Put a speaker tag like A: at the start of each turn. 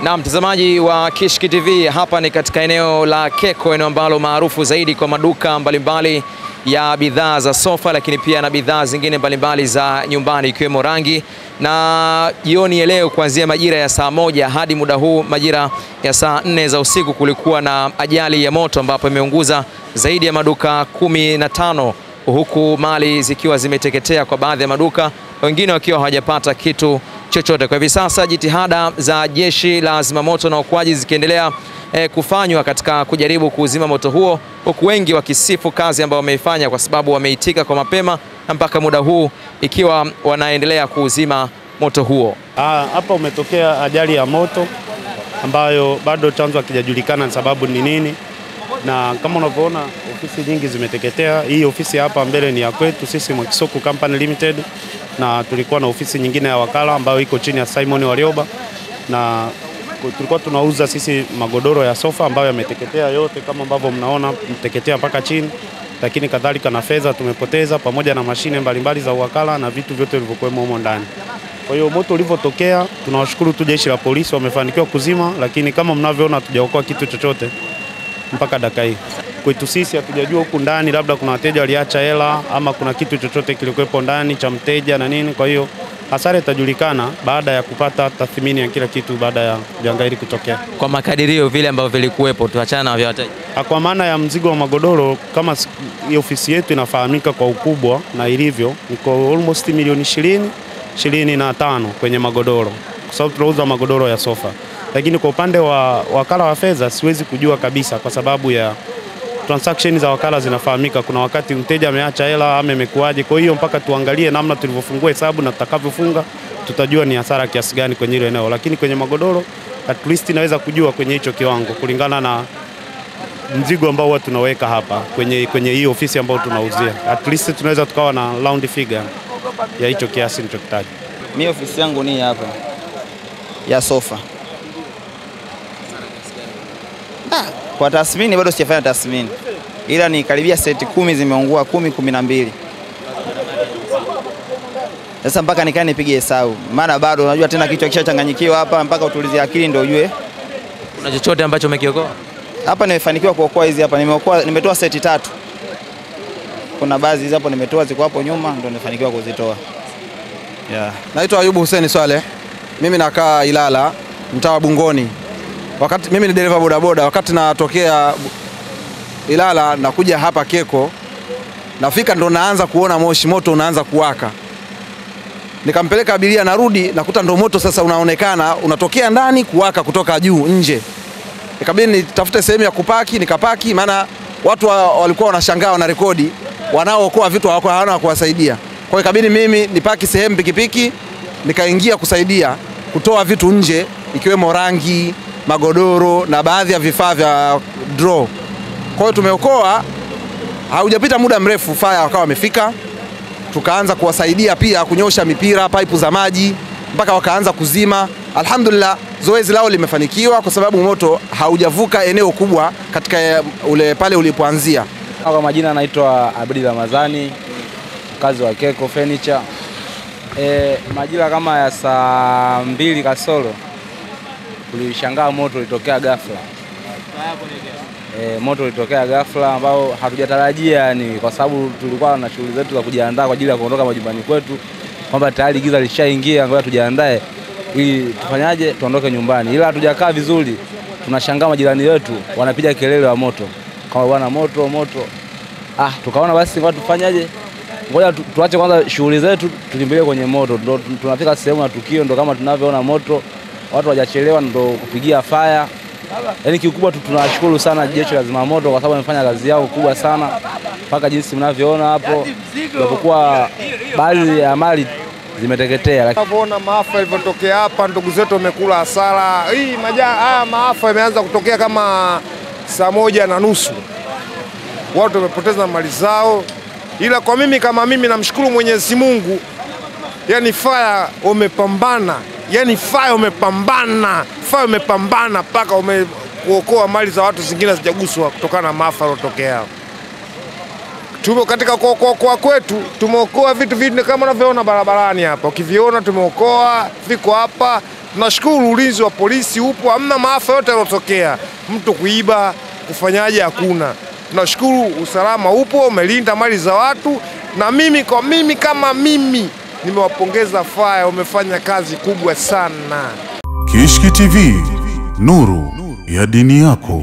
A: Na mtazamaji wa Kishki TV, hapa ni katika eneo la Keko, eneo ambalo maarufu zaidi kwa maduka mbalimbali ya bidhaa za sofa, lakini pia na bidhaa zingine mbalimbali za nyumbani ikiwemo rangi. Na jioni ya leo kuanzia majira ya saa 1 hadi muda huu majira ya saa 4 za usiku kulikuwa na ajali ya moto ambapo imeunguza zaidi ya maduka 15, huku mali zikiwa zimeteketea kwa baadhi ya maduka, wengine wakiwa hawajapata kitu chochote. Kwa hivi sasa jitihada za jeshi la zimamoto na uokoaji zikiendelea kufanywa katika kujaribu kuuzima moto huo, huku wengi wakisifu kazi ambayo wameifanya kwa sababu wameitika kwa mapema na mpaka muda huu ikiwa wanaendelea kuuzima moto huo.
B: Hapa umetokea ajali ya moto ambayo bado chanzo hakijajulikana sababu ni nini, na kama unavyoona ofisi nyingi zimeteketea. Hii ofisi hapa mbele ni ya kwetu sisi Mwakisoku Company Limited, na tulikuwa na ofisi nyingine ya wakala ambayo iko chini ya Simon Warioba, na tulikuwa tunauza sisi magodoro ya sofa ambayo yameteketea yote kama ambavyo mnaona, mteketea mpaka chini, lakini kadhalika na fedha tumepoteza pamoja na mashine mbalimbali za wakala na vitu vyote vilivyokuwa humo ndani. Kwa hiyo moto ulivyotokea, tunawashukuru tu jeshi la polisi, wamefanikiwa kuzima, lakini kama mnavyoona hatujaokoa kitu chochote mpaka dakika hii. Kwetu sisi hatujajua huku ndani labda kuna wateja waliacha hela ama kuna kitu chochote kilikuwepo ndani cha mteja na nini. Kwa hiyo hasara itajulikana baada ya kupata tathmini ya kila kitu baada ya janga hili kutokea.
A: Kwa makadirio vile ambavyo vilikuwepo, tuachana na vya wateja.
B: Kwa maana ya mzigo wa magodoro, kama ofisi yetu inafahamika kwa ukubwa na ilivyo, iko almost milioni 25 kwenye magodoro, kwa sababu tunauza magodoro ya sofa. Lakini kwa upande wa wakala wa fedha siwezi kujua kabisa, kwa sababu ya transaction za wakala zinafahamika. Kuna wakati mteja ameacha hela ama imekuaje. Kwa hiyo mpaka tuangalie namna tulivyofungua hesabu na tutakavyofunga tutajua ni hasara kiasi gani kwenye ile eneo. Lakini kwenye magodoro at least naweza kujua kwenye hicho kiwango kulingana na mzigo ambao huwa tunaweka hapa kwenye hii ofisi ambayo tunauzia. At least tunaweza tukawa na round figure ya hicho kiasi nilichokitaja.
C: Mimi ofisi yangu ni hapa ya sofa. Kwa tathmini bado sijafanya tathmini, ila ni karibia seti 10 zimeungua, 12. Sasa mpaka nikae nipige hesabu, maana bado unajua tena kichwa kishachanganyikiwa hapa, mpaka utulize akili ndio ujue.
A: Kuna chochote ambacho umekiokoa?
C: Hapa nimefanikiwa kuokoa hizi hapa, nimetoa seti 3. Kuna baadhi hizi hapo nimetoa, ziko hapo nyuma ndio nimefanikiwa kuzitoa.
D: Yeah. Naitwa Ayubu Hussein Swale. Mimi nakaa Ilala, mtaa wa Bungoni. Wakati mimi ni dereva bodaboda, wakati natokea Ilala nakuja hapa Keko, nafika ndo naanza kuona moto unaanza kuwaka. Nikampeleka abiria, narudi nakuta ndo moto sasa unaonekana unatokea ndani kuwaka kutoka juu nje. Ikabidi nitafute sehemu ya kupaki, nikapaki, maana watu walikuwa wanashangaa, wana rekodi, wanaookoa vitu hawana kuwasaidia. Kwa hiyo ikabidi mimi nipaki sehemu pikipiki, nikaingia kusaidia kutoa vitu nje ikiwemo rangi, magodoro na baadhi ya vifaa vya draw. Kwa hiyo tumeokoa, haujapita muda mrefu fire wakawa wamefika, tukaanza kuwasaidia pia kunyosha mipira, pipe za maji, mpaka wakaanza kuzima. Alhamdulillah, zoezi lao limefanikiwa kwa sababu moto haujavuka eneo kubwa katika pale ulipoanzia.
E: Kwa majina naitwa Abdi Ramadhani, mkazi wa Keko Furniture. Majira kama ya saa 2 kasoro tulishangaa moto ulitokea ghafla. Moto ulitokea ghafla ambao hatujatarajia, yani kwa sababu tulikuwa na shughuli zetu za kujiandaa kwa ajili ya kuondoka majumbani kwetu, kwamba tayari giza lishaingia, ngoja tujiandae ili tufanyaje tuondoke nyumbani. Ila hatujakaa vizuri, tunashangaa majirani wetu wanapiga kelele wa moto, kama bwana moto. Tukaona basi ngoja tufanyaje, ngoja tuache kwanza shughuli zetu tukimbilie kwenye moto. Ndio tunafika sehemu ya tukio, ndio kama tunavyoona moto, watu hawajachelewa ndio kupigia fire. Yaani kikubwa tunashukuru sana jeshi la zimamoto kwa sababu wamefanya kazi yao kubwa sana mpaka jinsi mnavyoona hapo, japokuwa baadhi ya mali zimeteketea.
F: Tunavyoona maafa yalivyotokea hapa, ndugu zetu wamekula hasara. Haya maafa yameanza kutokea kama saa 1:30. Watu wamepoteza mali zao. Ila kwa mimi kama mimi namshukuru Mwenyezi Mungu. Yaani fire wamepambana. Yaani fire umepambana mpaka kuokoa mali za watu zingine zijaguswa kutokana na maafa yaliyotokea. Tumo katika kuokoa kwetu, tumeokoa vitu vingi kama unavyoona barabarani hapa. Ukiviona tumeokoa, viko hapa. Tunashukuru ulinzi wa polisi upo, hamna maafa yote yanotokea, mtu kuiba, kufanyaje, hakuna. Tunashukuru usalama upo, umelinda mali za watu, na mimi kama mimi nimewapongeza fire, wamefanya kazi kubwa sana.
G: Kishki TV, nuru ya dini yako.